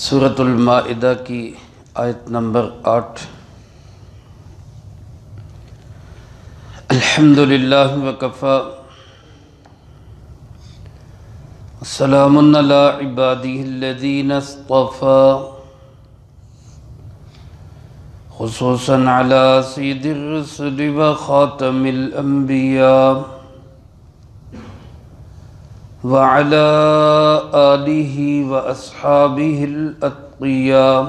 سورۃ المائدہ کی آیت نمبر 8۔ الحمدللہ وکفی وسلام علی عبادہ الذین اصطفی خصوصا علی سید الرسل وخاتم الانبیاء وعلى آلہ واصحابہ الاتقیاء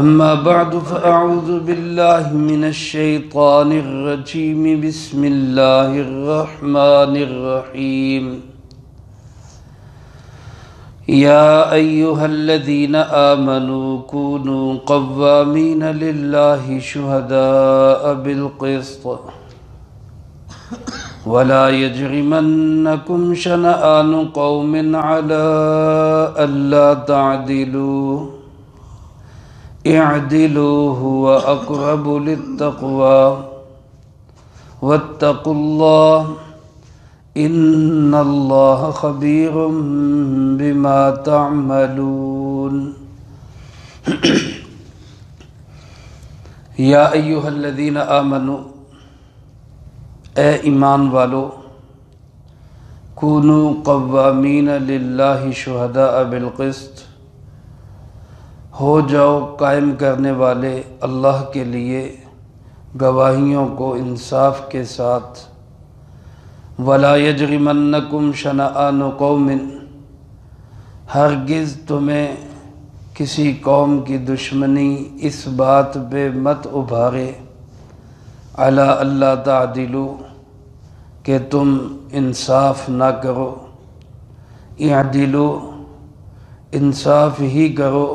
اما بعد فاعوذ باللہ من الشیطان الرجیم بسم اللہ الرحمن الرحیم یا ایہا الذین آمنوا کونوا قوامین للہ شہداء بالقسط ولا يجرمنكم شنآن قوم على ألا تعدلوا اعدلوا هو أقرب للتقوى واتقوا الله إن الله خبير بما تعملون يا أيها الذين آمنوا اے ایمان والو، کونوا قوامین للہ شہداء بالقسط، ہو جاؤ قائم کرنے والے اللہ کے لیے گواہیوں کو انصاف کے ساتھ۔ ولا یجرمنکم شنآن قوم، ہرگز تمہیں کسی قوم کی دشمنی اس بات پہ مت ابھارے علی اللہ تعدلوا، کہ تم انصاف نہ کرو، اعدلوا، انصاف ہی کرو،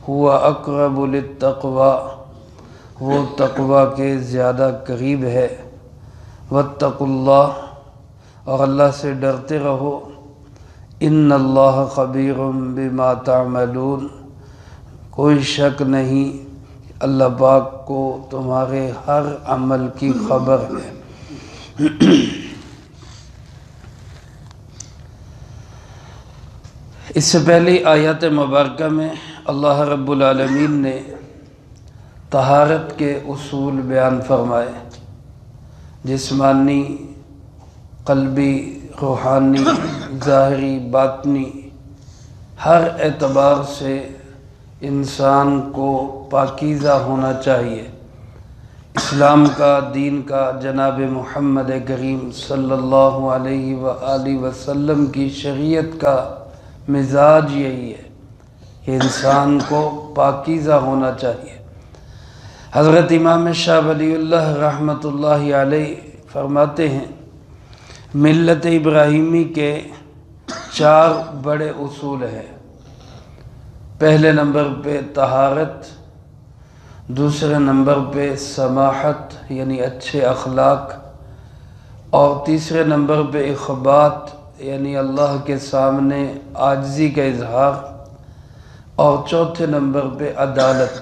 ہوا اقرب للتقوی، وہ تقوی کے زیادہ قریب ہے، واتقوا اللہ، اور اللہ سے ڈرتے رہو، ان اللہ خبیر بما تعملون، کوئی شک نہیں اللہ پاک کو تمہارے ہر عمل کی خبر ہے۔ اس سے پہلی آیات مبارکہ میں اللہ رب العالمین نے طہارت کے اصول بیان فرمائے، جسمانی، قلبی، روحانی، ظاہری، باطنی، ہر اعتبار سے انسان کو پاکیزہ ہونا چاہیے۔ اسلام کا، دین کا، جناب محمد کریم صلی اللہ علیہ وآلہ وسلم کی شریعت کا مزاج یہی ہے کہ انسان کو پاکیزہ ہونا چاہیے۔ حضرت امام شاہ ولی اللہ رحمۃ اللہ علیہ فرماتے ہیں، ملت ابراہیمی کے 4 بڑے اصول ہیں۔ پہلے نمبر پہ طہارت، دوسرے نمبر پہ سماحت یعنی اچھے اخلاق، اور تیسرے نمبر پہ اخبات یعنی اللہ کے سامنے عاجزی کا اظہار، اور چوتھے نمبر پہ عدالت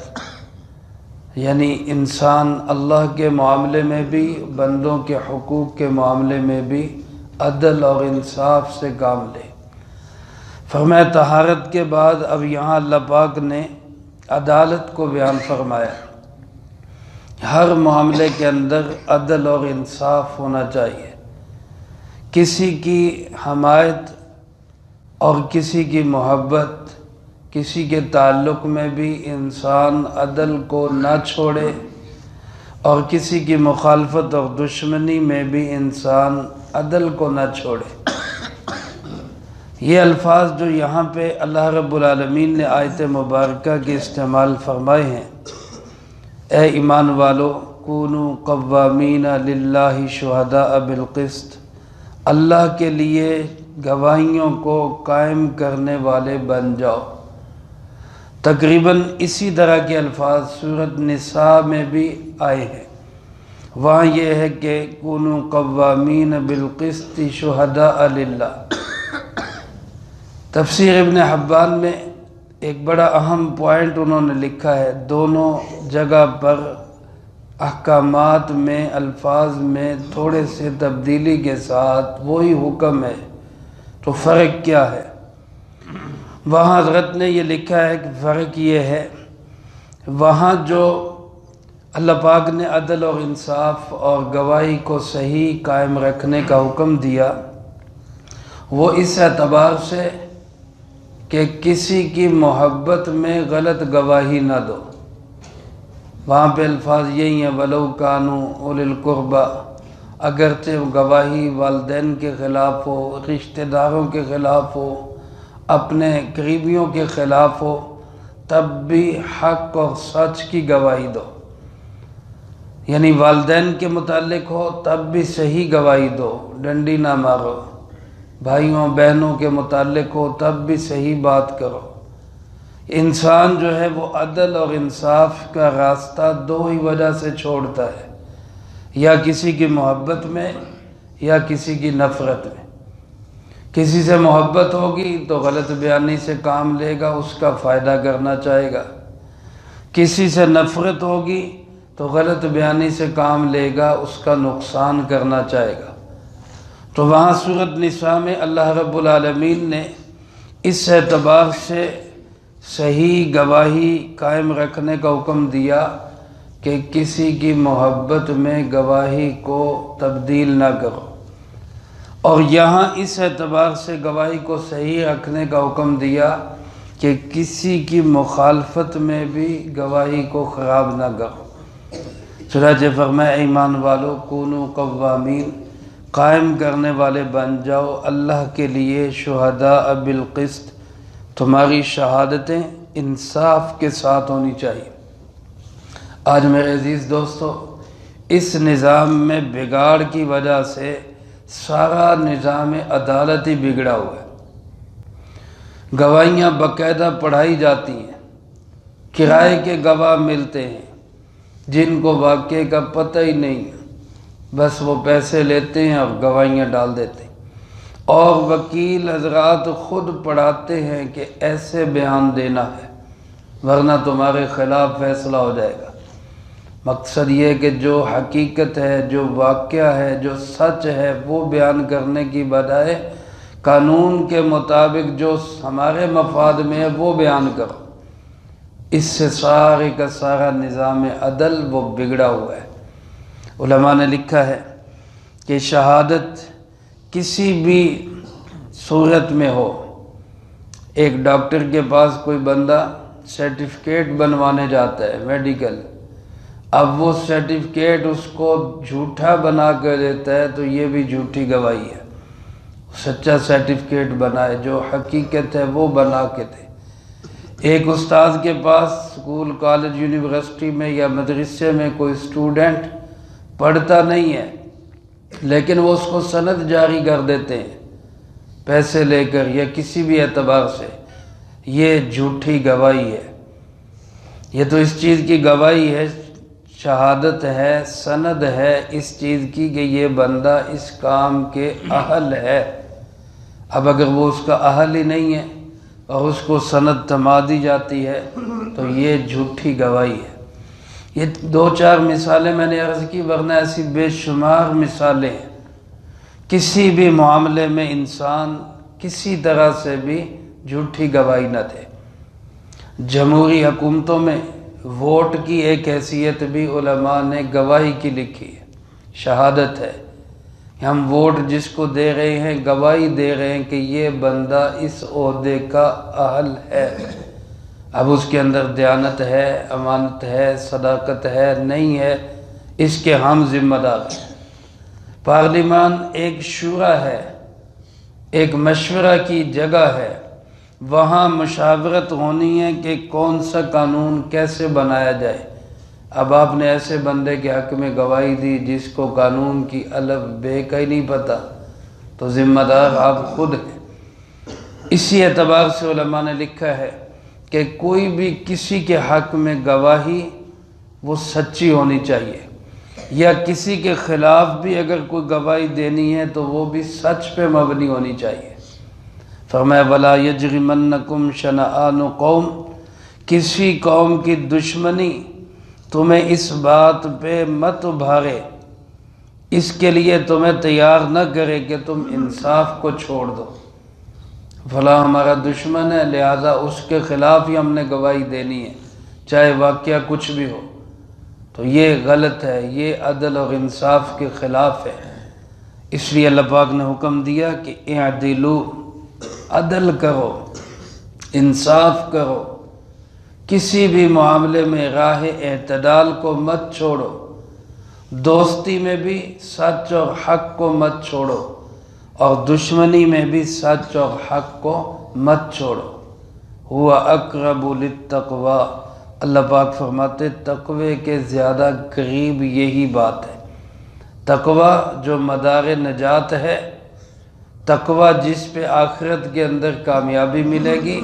یعنی انسان اللہ کے معاملے میں بھی، بندوں کے حقوق کے معاملے میں بھی عدل اور انصاف سے کام لے۔ فرمایا طہارت کے بعد اب یہاں اللہ پاک نے عدالت کو بیان فرمایا۔ ہر معاملے کے اندر عدل اور انصاف ہونا چاہیے۔ کسی کی حمایت اور کسی کی محبت، کسی کے تعلق میں بھی انسان عدل کو نہ چھوڑے، اور کسی کی مخالفت اور دشمنی میں بھی انسان عدل کو نہ چھوڑے۔ یہ الفاظ جو یہاں پہ اللہ رب العالمین نے آیت مبارکہ کے استعمال فرمائے ہیں، اے ایمان والو، کونوا قوامین للہ شہداء بالقسط، اللہ کے لیے گواہیوں کو قائم کرنے والے بن جاؤ۔ تقریباً اسی طرح کے الفاظ سورۃ نساء میں بھی آئے ہیں۔ وہاں یہ ہے کہ کونوا قوامین بالقسط شہداء للہ۔ تفسیر ابن حبان میں ایک بڑا اہم پوائنٹ انہوں نے لکھا ہے، دونوں جگہ پر احکامات میں، الفاظ میں تھوڑے سے تبدیلی کے ساتھ وہی حکم ہے، تو فرق کیا ہے؟ وہاں حضرت نے یہ لکھا ہے کہ فرق یہ ہے، وہاں جو اللہ پاک نے عدل اور انصاف اور گواہی کو صحیح قائم رکھنے کا حکم دیا، وہ اس اعتبار سے کہ کسی کی محبت میں غلط گواہی نہ دو۔ وہاں پہ الفاظ یہی ہیں وَلَوْ كَانُوا أُولِي الْقُرْبَى، اگرچہ گواہی والدین کے خلاف ہو، رشتہ داروں کے خلاف ہو، اپنے قریبیوں کے خلاف ہو، تب بھی حق اور سچ کی گواہی دو۔ یعنی والدین کے متعلق ہو تب بھی صحیح گواہی دو، ڈنڈی نہ مارو۔ بھائیوں بہنوں کے متعلق ہو تب بھی صحیح بات کرو۔ انسان جو ہے وہ عدل اور انصاف کا راستہ دو ہی وجہ سے چھوڑتا ہے، یا کسی کی محبت میں یا کسی کی نفرت میں۔ کسی سے محبت ہوگی تو غلط بیانی سے کام لے گا، اس کا فائدہ کرنا چاہے گا۔ کسی سے نفرت ہوگی تو غلط بیانی سے کام لے گا، اس کا نقصان کرنا چاہے گا۔ تو وہاں سورۃ نساء میں اللہ رب العالمین نے اس اعتبار سے صحیح گواہی قائم رکھنے کا حکم دیا کہ کسی کی محبت میں گواہی کو تبدیل نہ کرو، اور یہاں اس اعتبار سے گواہی کو صحیح رکھنے کا حکم دیا کہ کسی کی مخالفت میں بھی گواہی کو خراب نہ کرو۔ چنانچہ فرمایا ایمان والو کونوا قوامین، قائم کرنے والے بن جاؤ اللہ کے لیے، شہداء بالقسط، تمہاری شہادتیں انصاف کے ساتھ ہونی چاہیے۔ آج میرے عزیز دوستو، اس نظام میں بگاڑ کی وجہ سے سارا نظام عدالت ہی بگڑا ہوا ہے۔ گواہیاں باقاعدہ پڑھائی جاتی ہیں، کرائے کے گواہ ملتے ہیں جن کو واقعے کا پتہ ہی نہیں ہے، بس وہ پیسے لیتے ہیں اور گواہیاں ڈال دیتے ہیں، اور وکیل حضرات خود پڑھاتے ہیں کہ ایسے بیان دینا ہے ورنہ تمہارے خلاف فیصلہ ہو جائے گا۔ مقصد یہ کہ جو حقیقت ہے، جو واقعہ ہے، جو سچ ہے، وہ بیان کرنے کی بجائے قانون کے مطابق جو ہمارے مفاد میں ہے وہ بیان کرو۔ اس سے سارے کا سارا نظام عدل وہ بگڑا ہوا ہے۔ علماء نے لکھا ہے کہ شہادت کسی بھی صورت میں ہو، ایک ڈاکٹر کے پاس کوئی بندہ سرٹیفکیٹ بنوانے جاتا ہے میڈیکل، اب وہ سرٹیفکیٹ اس کو جھوٹا بنا کر دیتا ہے تو یہ بھی جھوٹی گواہی ہے۔ سچا سرٹیفکیٹ بنائے، جو حقیقت ہے وہ بنا کے دے۔ ایک استاد کے پاس اسکول کالج یونیورسٹی میں یا مدرسے میں کوئی اسٹوڈنٹ پڑھتا نہیں ہے، لیکن وہ اس کو سند جاری کر دیتے ہیں پیسے لے کر یا کسی بھی اعتبار سے، یہ جھوٹی گواہی ہے۔ یہ تو اس چیز کی گواہی ہے، شہادت ہے، سند ہے اس چیز کی کہ یہ بندہ اس کام کے اہل ہے۔ اب اگر وہ اس کا اہل ہی نہیں ہے اور اس کو سند تھما دی جاتی ہے تو یہ جھوٹی گواہی ہے۔ یہ دو چار مثالیں میں نے عرض کی، ورنہ ایسی بے شمار مثالیں ہیں۔ کسی بھی معاملے میں انسان کسی طرح سے بھی جھوٹی گواہی نہ دے۔ جمہوری حکومتوں میں ووٹ کی ایک حیثیت بھی علماء نے گواہی کی لکھی ہے، شہادت ہے۔ ہم ووٹ جس کو دے رہے ہیں گواہی دے رہے ہیں کہ یہ بندہ اس عہدے کا اہل ہے۔ اب اس کے اندر دیانت ہے، امانت ہے، صداقت ہے، نہیں ہے، اس کے ہم ذمہ دار ہیں۔ پارلیمان ایک شورا ہے، ایک مشورہ کی جگہ ہے، وہاں مشاورت ہونی ہے کہ کون سا قانون کیسے بنایا جائے۔ اب آپ نے ایسے بندے کے حق میں گواہی دی جس کو قانون کی الف بے کا ہی نہیں پتہ، تو ذمہ دار آپ خود ہیں۔ اسی اعتبار سے علماء نے لکھا ہے کہ کوئی بھی کسی کے حق میں گواہی وہ سچی ہونی چاہیے، یا کسی کے خلاف بھی اگر کوئی گواہی دینی ہے تو وہ بھی سچ پہ مبنی ہونی چاہیے۔ فرمایا وَلَا يَجْرِمَنَّكُمْ شَنَآنُ قَوْمٍ، کسی قوم کی دشمنی تمہیں اس بات پہ مت ابھارے، اس کے لیے تمہیں تیار نہ کرے کہ تم انصاف کو چھوڑ دو۔ فلاں ہمارا دشمن ہے لہذا اس کے خلاف ہی ہم نے گواہی دینی ہے چاہے واقعہ کچھ بھی ہو، تو یہ غلط ہے، یہ عدل اور انصاف کے خلاف ہے۔ اس لیے اللہ پاک نے حکم دیا کہ اعدلو، عدل کرو، انصاف کرو، کسی بھی معاملے میں راہ اعتدال کو مت چھوڑو، دوستی میں بھی سچ اور حق کو مت چھوڑو اور دشمنی میں بھی سچ اور حق کو مت چھوڑو۔ ہوا اقرب للتقوی، اللہ پاک فرماتے تقوی کے زیادہ قریب یہی بات ہے۔ تقوی جو مدار نجات ہے، تقوی جس پہ آخرت کے اندر کامیابی ملے گی،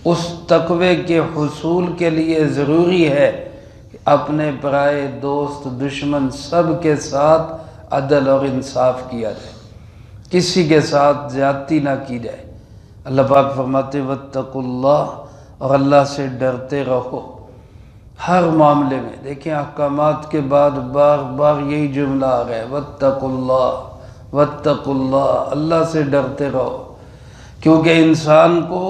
اس تقوی کے حصول کے لیے ضروری ہے کہ اپنے پرائے دوست دشمن سب کے ساتھ عدل اور انصاف کیا جائے، کسی کے ساتھ زیادتی نہ کی جائے۔ اللہ پاک فرماتے واتقوا اللہ، اور اللہ سے ڈرتے رہو ہر معاملے میں۔ دیکھیں احکامات کے بعد بار بار یہی جملہ آ گیا ہے، واتقوا اللہ، واتقوا اللہ، اللہ سے ڈرتے رہو، کیونکہ انسان کو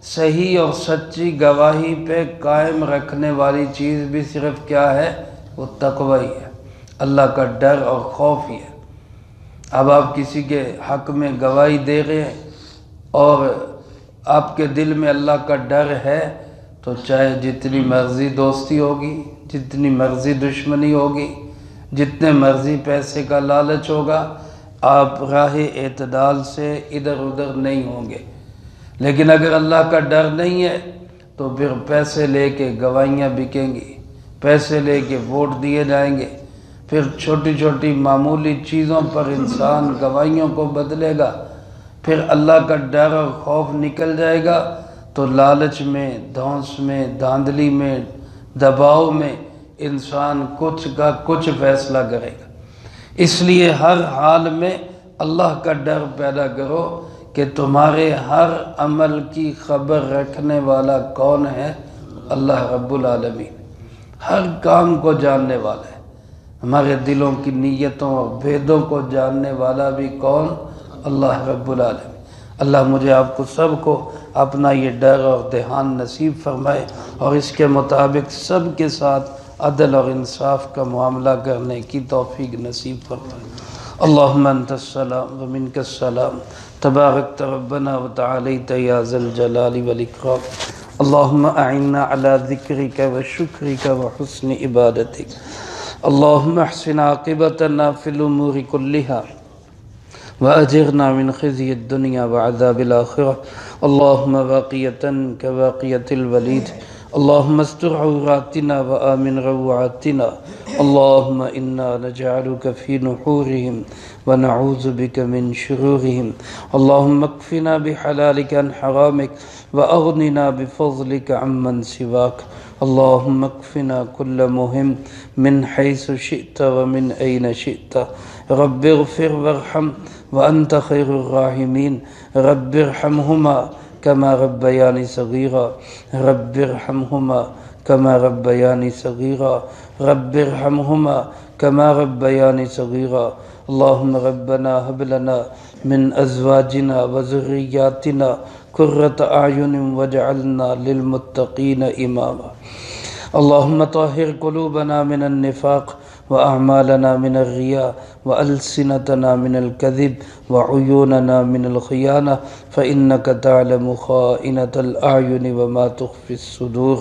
صحیح اور سچی گواہی پہ قائم رکھنے والی چیز بھی صرف کیا ہے؟ وہ تقوی ہی ہے، اللہ کا ڈر اور خوف ہی ہے۔ اب آپ کسی کے حق میں گواہی دے رہے ہیں اور آپ کے دل میں اللہ کا ڈر ہے، تو چاہے جتنی مرضی دوستی ہوگی، جتنی مرضی دشمنی ہوگی، جتنے مرضی پیسے کا لالچ ہوگا، آپ راہ اعتدال سے ادھر ادھر نہیں ہوں گے۔ لیکن اگر اللہ کا ڈر نہیں ہے تو پھر پیسے لے کے گواہیاں بکیں گی، پیسے لے کے ووٹ دیے جائیں گے، پھر چھوٹی چھوٹی معمولی چیزوں پر انسان گواہیوں کو بدلے گا، پھر اللہ کا ڈر اور خوف نکل جائے گا تو لالچ میں، دھونس میں، دھاندلی میں، دباؤ میں انسان کچھ کا کچھ فیصلہ کرے گا۔ اس لیے ہر حال میں اللہ کا ڈر پیدا کرو کہ تمہارے ہر عمل کی خبر رکھنے والا کون ہے؟ اللہ رب العالمین، ہر کام کو جاننے والا ہے۔ ہمارے دلوں کی نیتوں اور بھیدوں کو جاننے والا بھی کون؟ اللہ رب العالمین۔ اللہ مجھے آپ کو سب کو اپنا یہ ڈر اور دھیان نصیب فرمائے اور اس کے مطابق سب کے ساتھ عدل اور انصاف کا معاملہ کرنے کی توفیق نصیب فرمائے۔ اللہم انت السلام ومنک السلام، تبارکت ربنا وتعالیت یا ذا الجلال والاکرام۔ اللہم اعنا علی ذکرک وشکرک وحسن عبادتک۔ اللہم احسن عاقبتنا فی الامور کلہا وأجرنا من خزي الدنيا وعذاب الآخرة، اللهم واقية كواقية الوليد، اللهم استر عوراتنا وآمن روعاتنا، اللهم إنا نجعلك في نحورهم ونعوذ بك من شرورهم، اللهم اكفنا بحلالك عن حرامك وأغننا بفضلك عمن سواك، اللهم اكفنا كل مهم من حيث شئت ومن أين شئت، رب اغفر وارحم وأنت خير الراحمين، رب ارحمهما كما ربياني صغيرا، رب ارحمهما كما ربياني صغيرا، رب ارحمهما كما ربياني صغيرا، اللهم ربنا هب لنا من أزواجنا وذرياتنا قرة أعين واجعلنا للمتقين إماما، اللهم طهر قلوبنا من النفاق وأعمالنا من الرياء وألسنتنا من الكذب وعيوننا من الخيانة، فإنك تعلم خائنة الأعين وما تخفي الصدور،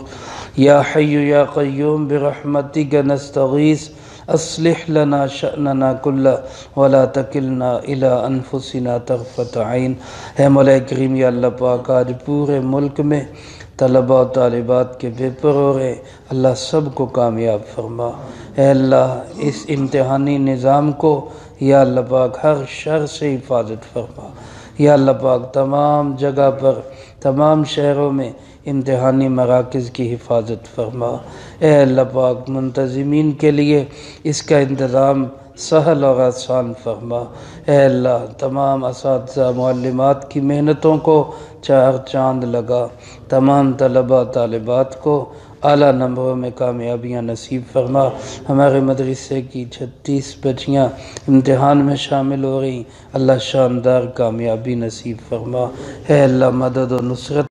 يا حي يا قيوم برحمتك نستغيث، اصلح لنا شأننا كله ولا تکلنا الى انفسنا طرفة عین۔ اے مولا کریم، یا اللہ پاک آج پورے ملک میں طلباء و طالبات کے پیپر ہو رہے، اللہ سب کو کامیاب فرما۔ اے اللہ اس امتحانی نظام کو یا اللہ پاک ہر شر سے حفاظت فرما۔ یا اللہ پاک تمام جگہ پر، تمام شہروں میں امتحانی مراکز کی حفاظت فرما۔ اے اللہ پاک منتظمین کے لیے اس کا انتظام سہل اور آسان فرما۔ اے اللہ تمام اساتذہ معلمات کی محنتوں کو چار چاند لگا، تمام طلباء طالبات کو اعلیٰ نمبروں میں کامیابیاں نصیب فرما۔ ہمارے مدرسے کی 36 بچیاں امتحان میں شامل ہو رہی، اللہ شاندار کامیابی نصیب فرما۔ اے اللہ مدد و نصرت